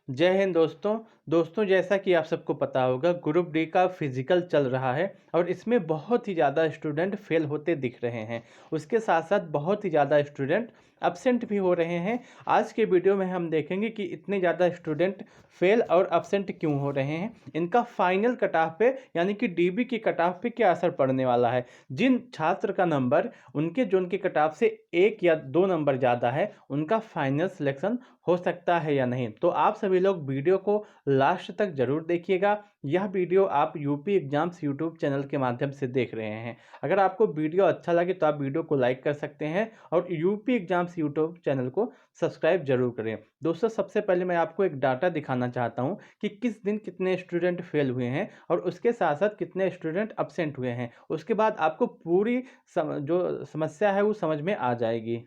जय हिंद दोस्तों। जैसा कि आप सबको पता होगा ग्रुप डी का फिजिकल चल रहा है और इसमें बहुत ही ज़्यादा स्टूडेंट फेल होते दिख रहे हैं। उसके साथ साथ बहुत ही ज़्यादा स्टूडेंट अब्सेंट भी हो रहे हैं। आज के वीडियो में हम देखेंगे कि इतने ज़्यादा स्टूडेंट फेल और अब्सेंट क्यों हो रहे हैं, इनका फाइनल कट ऑफ पे यानी कि डीबी की कट ऑफ पे क्या असर पड़ने वाला है। जिन छात्र का नंबर उनके जोन के कट ऑफ से 1 या 2 नंबर ज़्यादा है उनका फाइनल सिलेक्शन हो सकता है या नहीं। तो आप सभी लोग वीडियो को लास्ट तक जरूर देखिएगा। यह वीडियो आप यूपी एग्जाम्स यूट्यूब चैनल के माध्यम से देख रहे हैं। अगर आपको वीडियो अच्छा लगे तो आप वीडियो को लाइक कर सकते हैं और यूपी एग्जाम्स यूट्यूब चैनल को सब्सक्राइब जरूर करें। दोस्तों, सबसे पहले मैं आपको एक डाटा दिखाना चाहता हूं कि किस दिन कितने स्टूडेंट फेल हुए हैं और उसके साथ साथ कितने स्टूडेंट अब्सेंट हुए हैं। उसके बाद आपको पूरी जो समस्या है वो समझ में आ जाएगी।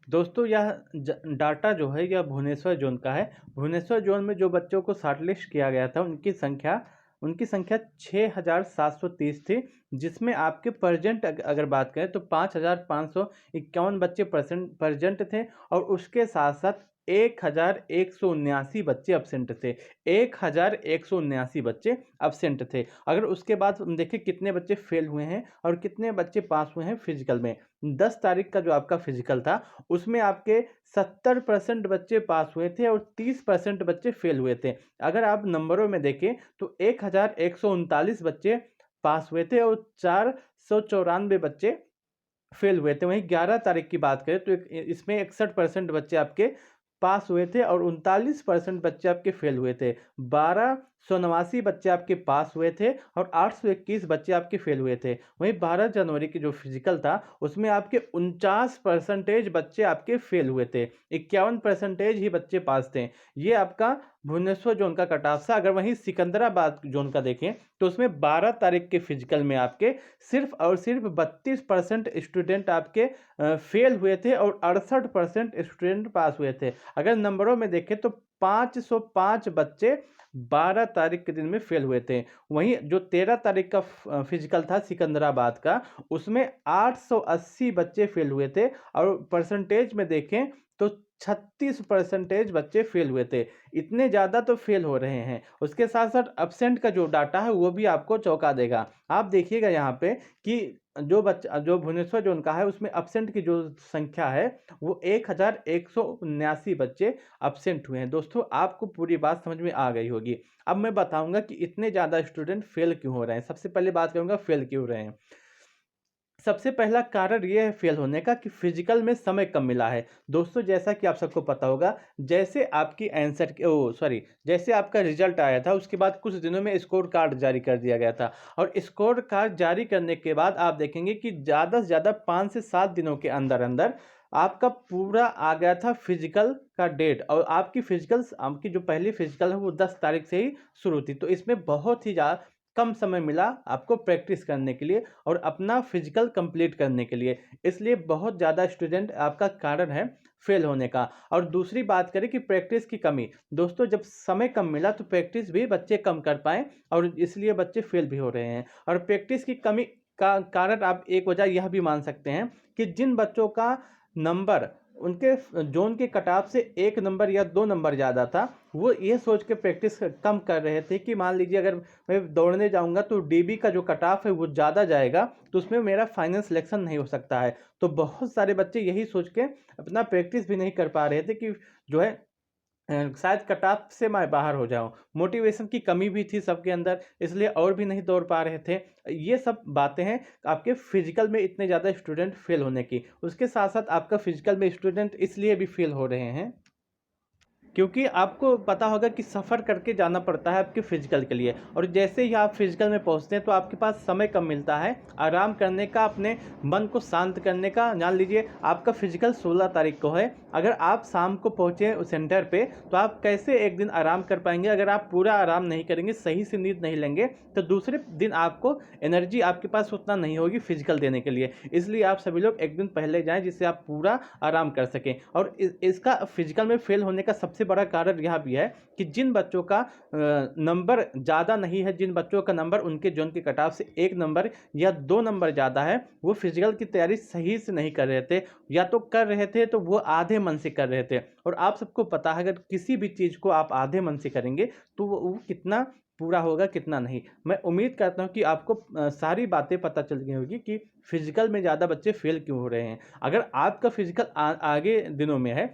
दोस्तों, यह डाटा जो है यह भुवनेश्वर जोन का है। भुवनेश्वर जोन में जो बच्चों को शॉर्टलिस्ट किया गया था उनकी संख्या 6,730 थी, जिसमें आपके प्रजेंट अगर बात करें तो 5,551 बच्चे प्रजेंट थे और उसके साथ साथ 1,179 बच्चे अब्सेंट थे। 1,179 बच्चे अब्सेंट थे। अगर उसके बाद हम देखें कितने बच्चे फेल हुए हैं और कितने बच्चे पास हुए हैं फिजिकल में। 10 तारीख का जो आपका फिजिकल था उसमें आपके 70% बच्चे पास हुए थे और 30% बच्चे फेल हुए थे। अगर आप नंबरों में देखें तो 1,139 बच्चे पास हुए थे और 494 बच्चे फेल हुए थे। वहीं 11 तारीख की बात करें तो इसमें 61% बच्चे आपके पास हुए थे और 39% बच्चे आपके फेल हुए थे। 1289 बच्चे आपके पास हुए थे और 821 बच्चे आपके फेल हुए थे। वहीं 12 जनवरी की जो फिजिकल था उसमें आपके 49% बच्चे आपके फेल हुए थे, 51% ही बच्चे पास थे। ये आपका भुवनेश्वर जोन का कट ऑफ था। अगर वहीं सिकंदराबाद जोन का देखें तो उसमें 12 तारीख के फिजिकल में आपके सिर्फ और सिर्फ 32% स्टूडेंट आपके फेल हुए थे और 68% स्टूडेंट पास हुए थे। अगर नंबरों में देखें तो 505 बच्चे 12 तारीख के दिन में फेल हुए थे। वहीं जो 13 तारीख का फिजिकल था सिकंदराबाद का उसमें 880 बच्चे फेल हुए थे और परसेंटेज में देखें तो 36% बच्चे फेल हुए थे। इतने ज़्यादा तो फेल हो रहे हैं। उसके साथ साथ अब्सेंट का जो डाटा है वो भी आपको चौंका देगा। आप देखिएगा यहाँ पे कि जो भुवनेश्वर जोन का है उसमें अब्सेंट की जो संख्या है वो 1,179 बच्चे अब्सेंट हुए हैं। दोस्तों, आपको पूरी बात समझ में आ गई होगी। अब मैं बताऊंगा कि इतने ज़्यादा स्टूडेंट फेल क्यों हो रहे हैं। सबसे पहले बात करूंगा फेल क्यों हो रहे हैं। सबसे पहला कारण ये है फेल होने का कि फिजिकल में समय कम मिला है। दोस्तों, जैसा कि आप सबको पता होगा, जैसे आपकी जैसे आपका रिजल्ट आया था उसके बाद कुछ दिनों में स्कोर कार्ड जारी कर दिया गया था और स्कोर कार्ड जारी करने के बाद आप देखेंगे कि ज़्यादा से ज़्यादा 5 से 7 दिनों के अंदर अंदर आपका पूरा आ गया था फिजिकल का डेट और आपकी जो पहली फिजिकल है वो 10 तारीख से ही शुरू थी। तो इसमें बहुत ही ज़्यादा कम समय मिला आपको प्रैक्टिस करने के लिए और अपना फिजिकल कंप्लीट करने के लिए। इसलिए बहुत ज़्यादा स्टूडेंट आपका कारण है फेल होने का। और दूसरी बात करें कि प्रैक्टिस की कमी। दोस्तों, जब समय कम मिला तो प्रैक्टिस भी बच्चे कम कर पाए और इसलिए बच्चे फेल भी हो रहे हैं। और प्रैक्टिस की कमी का कारण आप एक वजह यह भी मान सकते हैं कि जिन बच्चों का नंबर उनके जोन के कट ऑफ से 1 नंबर या 2 नंबर ज़्यादा था, वो ये सोच के प्रैक्टिस कम कर रहे थे कि मान लीजिए अगर मैं दौड़ने जाऊंगा तो डीबी का जो कट ऑफ है वो ज़्यादा जाएगा तो उसमें मेरा फाइनल सिलेक्शन नहीं हो सकता है। तो बहुत सारे बच्चे यही सोच के अपना प्रैक्टिस भी नहीं कर पा रहे थे कि जो है शायद कट ऑफ से मैं बाहर हो जाऊं। मोटिवेशन की कमी भी थी सबके अंदर, इसलिए और भी नहीं दौड़ पा रहे थे। ये सब बातें हैं आपके फिजिकल में इतने ज़्यादा स्टूडेंट फेल होने की। उसके साथ साथ आपका फिजिकल में स्टूडेंट इसलिए भी फेल हो रहे हैं क्योंकि आपको पता होगा कि सफ़र करके जाना पड़ता है आपके फिजिकल के लिए और जैसे ही आप फिजिकल में पहुंचते हैं तो आपके पास समय कम मिलता है आराम करने का, अपने मन को शांत करने का। जान लीजिए आपका फिजिकल 16 तारीख को है। अगर आप शाम को पहुंचे उस सेंटर पे तो आप कैसे एक दिन आराम कर पाएंगे। अगर आप पूरा आराम नहीं करेंगे, सही से नींद नहीं लेंगे तो दूसरे दिन आपको एनर्जी आपके पास उतना नहीं होगी फिजिकल देने के लिए। इसलिए आप सभी लोग एक दिन पहले जाएं जिससे आप पूरा आराम कर सकें। और इसका फिजिकल में फेल होने का सबसे बड़ा कारण यह भी है कि जिन बच्चों का नंबर ज़्यादा नहीं है, जिन बच्चों का नंबर उनके जोन के कट ऑफ से 1 नंबर या 2 नंबर ज़्यादा है, वो फिजिकल की तैयारी सही से नहीं कर रहे थे, या तो कर रहे थे तो वो आधे मन से कर रहे थे। और आप सबको पता है, अगर किसी भी चीज़ को आप आधे मन से करेंगे तो वो कितना पूरा होगा, कितना नहीं। मैं उम्मीद करता हूँ कि आपको सारी बातें पता चल गई होगी कि फिजिकल में ज़्यादा बच्चे फेल क्यों हो रहे हैं। अगर आपका फिजिकल आगे दिनों में है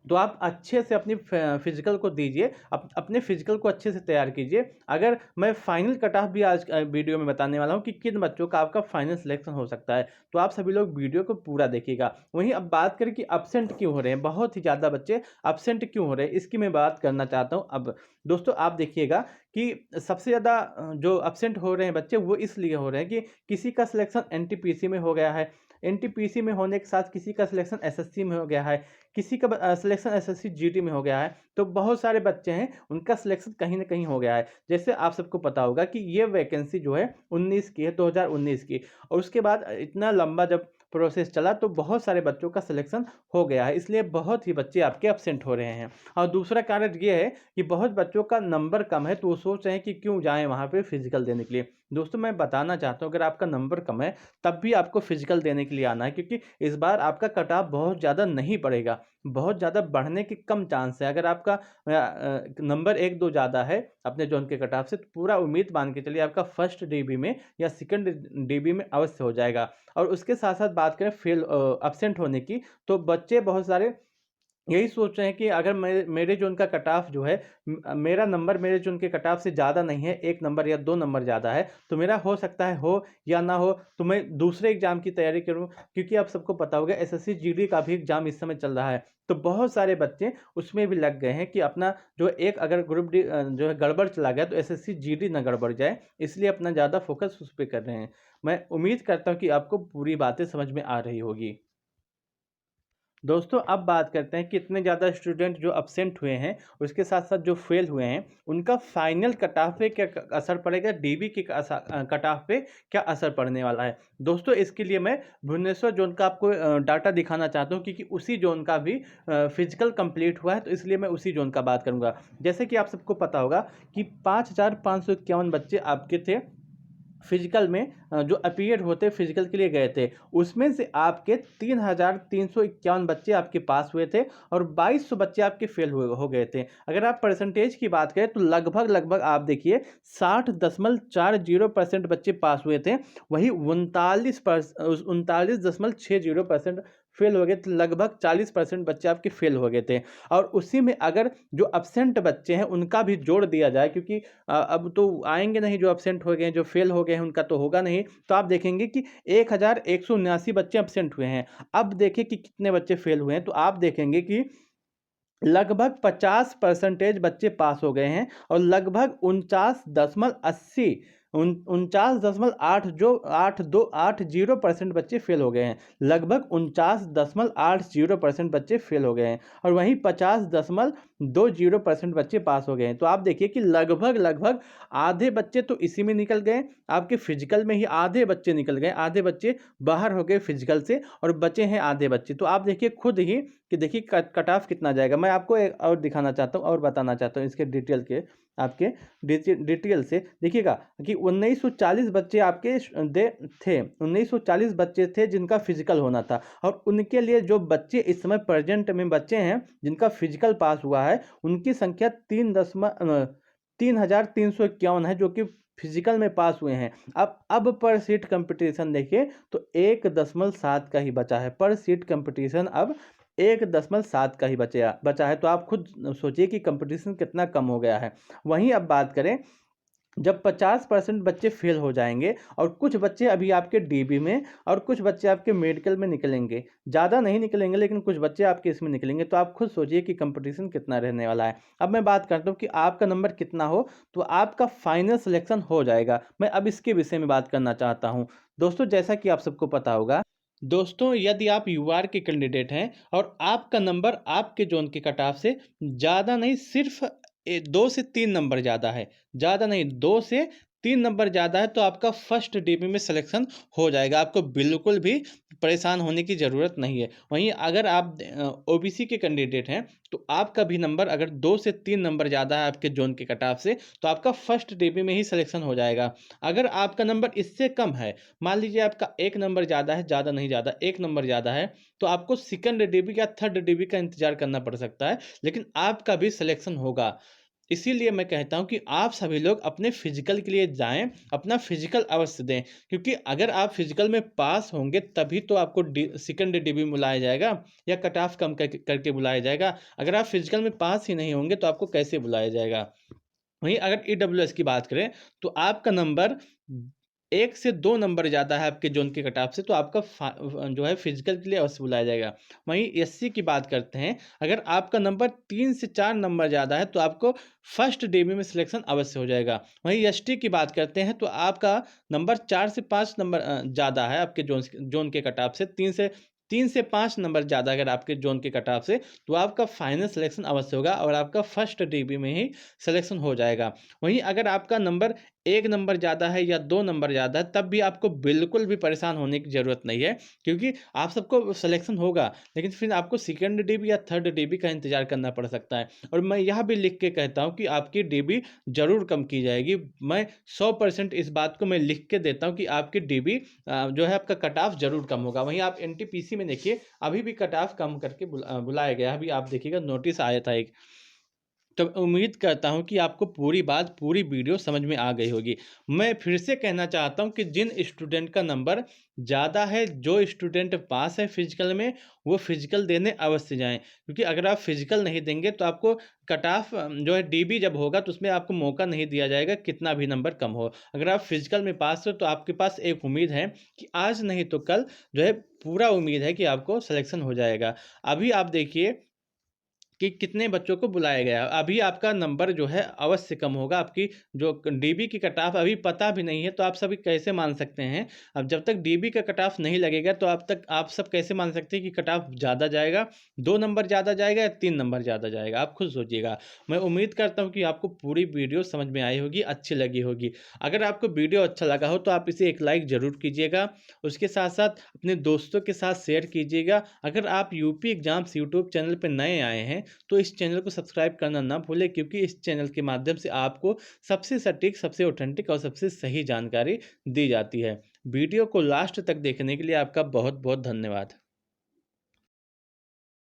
तो आप अच्छे से अपनी फिजिकल को दीजिए, अपने फिजिकल को अच्छे से तैयार कीजिए। अगर मैं फाइनल कट ऑफ भी आज वीडियो में बताने वाला हूँ कि किन बच्चों का आपका फाइनल सिलेक्शन हो सकता है, तो आप सभी लोग वीडियो को पूरा देखिएगा। वहीं अब बात करें कि अब्सेंट क्यों हो रहे हैं, बहुत ही ज़्यादा बच्चे अब्सेंट क्यों हो रहे हैं, इसकी मैं बात करना चाहता हूँ। अब दोस्तों आप देखिएगा कि सबसे ज़्यादा जो अब्सेंट हो रहे हैं बच्चे, वो इसलिए हो रहे हैं कि किसी का सिलेक्शन एनटीपीसी में हो गया है, एनटीपीसी में होने के साथ किसी का सिलेक्शन एसएससी में हो गया है, किसी का सिलेक्शन एसएससी जीटी में हो गया है। तो बहुत सारे बच्चे हैं उनका सिलेक्शन कहीं ना कहीं हो गया है। जैसे आप सबको पता होगा कि ये वैकेंसी जो है 19 की है, 2019 की, और उसके बाद इतना लंबा जब प्रोसेस चला तो बहुत सारे बच्चों का सिलेक्शन हो गया है, इसलिए बहुत ही बच्चे आपके एब्सेंट हो रहे हैं। और दूसरा कारण ये है कि बहुत बच्चों का नंबर कम है, तो वो सोच रहे हैं कि क्यों जाएं वहाँ पे फिजिकल देने के लिए। दोस्तों मैं बताना चाहता हूँ, अगर आपका नंबर कम है तब भी आपको फिजिकल देने के लिए आना है, क्योंकि इस बार आपका कट ऑफ बहुत ज़्यादा नहीं बढ़ेगा, बहुत ज़्यादा बढ़ने के कम चांस है। अगर आपका नंबर 1-2 ज़्यादा है अपने जोन के कट ऑफ से, तो पूरा उम्मीद मान के चलिए आपका फर्स्ट डीबी में या सेकंड डीबी में अवश्य हो जाएगा। और उसके साथ साथ बात करें फेल एब्सेंट होने की, तो बच्चे बहुत सारे यही सोच रहे हैं कि अगर मेरे जोन का कट ऑफ जो है, मेरा नंबर मेरे जोन के कट ऑफ से ज़्यादा नहीं है, 1 नंबर या 2 नंबर ज़्यादा है, तो मेरा हो सकता है हो या ना हो, तो मैं दूसरे एग्जाम की तैयारी करूं। क्योंकि आप सबको पता होगा एसएससी जीडी का भी एग्जाम इस समय चल रहा है, तो बहुत सारे बच्चे उसमें भी लग गए हैं कि अपना जो एक अगर ग्रुप डी जो है गड़बड़ चला गया तो एसएससी जीडी ना गड़बड़ जाए, इसलिए अपना ज़्यादा फोकस उस पर कर रहे हैं। मैं उम्मीद करता हूँ कि आपको पूरी बातें समझ में आ रही होगी। दोस्तों अब बात करते हैं कि इतने ज़्यादा स्टूडेंट जो अब्सेंट हुए हैं, उसके साथ साथ जो फेल हुए हैं, उनका फाइनल कट ऑफ पे क्या असर पड़ेगा, डीबी के कट ऑफ पे क्या असर पड़ने वाला है। दोस्तों इसके लिए मैं भुवनेश्वर जोन का आपको डाटा दिखाना चाहता हूँ, क्योंकि उसी जोन का भी फिजिकल कंप्लीट हुआ है, तो इसलिए मैं उसी जोन का बात करूँगा। जैसे कि आप सबको पता होगा कि 5,551 बच्चे आपके थे फिजिकल में, जो अपीयर होते फिजिकल के लिए गए थे, उसमें से आपके 3,351 बच्चे आपके पास हुए थे और 2,200 बच्चे आपके फेल हो गए थे। अगर आप परसेंटेज की बात करें तो लगभग आप देखिए 60.40% बच्चे पास हुए थे, वही 39.60% फेल हो गए थे, लगभग 40% बच्चे आपके फेल हो गए थे। और उसी में अगर जो अब्सेंट बच्चे हैं उनका भी जोड़ दिया जाए, क्योंकि अब तो आएंगे नहीं, जो अब्सेंट हो गए हैं, जो फेल हो गए हैं उनका तो होगा नहीं, तो आप देखेंगे कि 1,179 बच्चे अब्सेंट हुए हैं। अब देखिए कि कितने बच्चे फेल हुए हैं, तो आप देखेंगे कि लगभग 50% बच्चे पास हो गए हैं और लगभग 49.80% बच्चे फेल हो गए हैं, लगभग 49.80% बच्चे फेल हो गए हैं, और वहीं 50.20% बच्चे पास हो गए हैं। तो आप देखिए कि लगभग आधे बच्चे तो इसी में निकल गए, आपके फिजिकल में ही आधे बच्चे निकल गए, आधे बच्चे बाहर हो गए फिजिकल से और बचे हैं आधे बच्चे। तो आप देखिए खुद ही कि देखिए कट ऑफ कितना जाएगा। मैं आपको एक और दिखाना चाहता हूँ और बताना चाहता हूँ इसके डिटेल के, आपके डिटेल से देखिएगा कि 1940 बच्चे आपके थे, 1940 बच्चे थे जिनका फिजिकल होना था, और उनके लिए जो बच्चे इस समय प्रेजेंट में बच्चे हैं जिनका फिजिकल पास हुआ है, उनकी संख्या 3,351 है, जो कि फिजिकल में पास हुए हैं। अब पर सीट कंपटीशन देखिए तो 1.7 का ही बचा है, पर सीट कंपटीशन अब 1.7 का ही बचा है। तो आप खुद सोचिए कि कंपटीशन कितना कम हो गया है। वहीं अब बात करें जब 50% बच्चे फेल हो जाएंगे और कुछ बच्चे अभी आपके डीबी में और कुछ बच्चे आपके मेडिकल में निकलेंगे, ज़्यादा नहीं निकलेंगे लेकिन कुछ बच्चे आपके इसमें निकलेंगे, तो आप खुद सोचिए कि कंपटीशन कितना रहने वाला है। अब मैं बात करता हूँ कि आपका नंबर कितना हो तो आपका फाइनल सिलेक्शन हो जाएगा। मैं अब इसके विषय में बात करना चाहता हूँ। दोस्तों जैसा कि आप सबको पता होगा, दोस्तों यदि आप यूआर के कैंडिडेट हैं और आपका नंबर आपके जोन के कट ऑफ से ज़्यादा नहीं, सिर्फ 2 से 3 नंबर ज़्यादा है, ज़्यादा नहीं 2 से 3 नंबर ज़्यादा है तो आपका फर्स्ट डीबी में सिलेक्शन हो जाएगा, आपको बिल्कुल भी परेशान होने की ज़रूरत नहीं है। वहीं अगर आप ओबीसी के कैंडिडेट हैं, तो आपका भी नंबर अगर 2 से 3 नंबर ज़्यादा है आपके ज़ोन के कट ऑफ से, तो आपका फर्स्ट डीबी में ही सिलेक्शन हो जाएगा। अगर आपका नंबर इससे कम है, मान लीजिए आपका 1 नंबर ज़्यादा है, ज़्यादा नहीं ज़्यादा 1 नंबर ज़्यादा है, तो आपको सेकंड डीबी या थर्ड डीबी का इंतज़ार करना पड़ सकता है, लेकिन आपका भी सिलेक्शन होगा। इसीलिए मैं कहता हूँ कि आप सभी लोग अपने फिजिकल के लिए जाएँ, अपना फिजिकल अवश्य दें, क्योंकि अगर आप फिजिकल में पास होंगे तभी तो आपको सेकंड डीबी में बुलाया जाएगा या कट ऑफ कम करके बुलाया जाएगा। अगर आप फिजिकल में पास ही नहीं होंगे तो आपको कैसे बुलाया जाएगा। वहीं अगर ईडब्ल्यूएस की बात करें तो आपका नंबर 1 से 2 नंबर ज़्यादा है आपके ज़ोन के कट ऑफ से, तो आपका जो है फिजिकल के लिए अवश्य बुलाया जाएगा। वहीं एससी की बात करते हैं, अगर आपका नंबर 3 से 4 नंबर ज़्यादा है तो आपको फर्स्ट डीबी में सिलेक्शन अवश्य हो जाएगा। वहीं एसटी की बात करते हैं तो आपका नंबर 4 से 5 नंबर ज़्यादा है आपके ज़ोन के कट ऑफ से, 3 से 5 नंबर ज़्यादा अगर आपके ज़ोन के कट ऑफ से, तो आपका फाइनल सिलेक्शन अवश्य होगा और आपका फर्स्ट डीबी में ही सिलेक्शन हो जाएगा। वहीं अगर आपका नंबर 1 नंबर ज़्यादा है या 2 नंबर ज़्यादा है, तब भी आपको बिल्कुल भी परेशान होने की ज़रूरत नहीं है, क्योंकि आप सबको सिलेक्शन होगा, लेकिन फिर आपको सेकंड डीबी या थर्ड डीबी का इंतज़ार करना पड़ सकता है। और मैं यह भी लिख के कहता हूँ कि आपकी डीबी ज़रूर कम की जाएगी। मैं 100% इस बात को मैं लिख के देता हूँ कि आपकी डीबी जो है आपका कट ऑफ ज़रूर कम होगा। वहीं आप एनटीपीसी में देखिए, अभी भी कट ऑफ कम करके बुलाया गया है। अभी आप देखिएगा नोटिस आया था एक। तो उम्मीद करता हूँ कि आपको पूरी बात, पूरी वीडियो समझ में आ गई होगी। मैं फिर से कहना चाहता हूँ कि जिन स्टूडेंट का नंबर ज़्यादा है, जो स्टूडेंट पास है फिजिकल में, वो फिजिकल देने अवश्य जाएँ। क्योंकि अगर आप फिजिकल नहीं देंगे तो आपको कट ऑफ जो है डीबी जब होगा तो उसमें आपको मौका नहीं दिया जाएगा, कितना भी नंबर कम हो। अगर आप फिजिकल में पास हो तो आपके पास एक उम्मीद है कि आज नहीं तो कल जो है पूरा उम्मीद है कि आपको सिलेक्शन हो जाएगा। अभी आप देखिए कि कितने बच्चों को बुलाया गया। अभी आपका नंबर जो है अवश्य कम होगा, आपकी जो डीबी की कट ऑफ अभी पता भी नहीं है, तो आप सभी कैसे मान सकते हैं? अब जब तक डीबी का कट ऑफ नहीं लगेगा तो आप सब कैसे मान सकते हैं कि कट ऑफ ज़्यादा जाएगा, 2 नंबर ज़्यादा जाएगा या 3 नंबर ज़्यादा जाएगा? आप खुद सोचिएगा। मैं उम्मीद करता हूँ कि आपको पूरी वीडियो समझ में आई होगी, अच्छी लगी होगी। अगर आपको वीडियो अच्छा लगा हो तो आप इसे एक लाइक ज़रूर कीजिएगा। उसके साथ-साथ अपने दोस्तों के साथ शेयर कीजिएगा। अगर आप यूपी एग्ज़ाम्स यूट्यूब चैनल पे नए आए हैं तो इस चैनल को सब्सक्राइब करना ना भूलें, क्योंकि इस चैनल के माध्यम से आपको सबसे सटीक, सबसे ऑथेंटिक और सबसे सही जानकारी दी जाती है। वीडियो को लास्ट तक देखने के लिए आपका बहुत-बहुत धन्यवाद।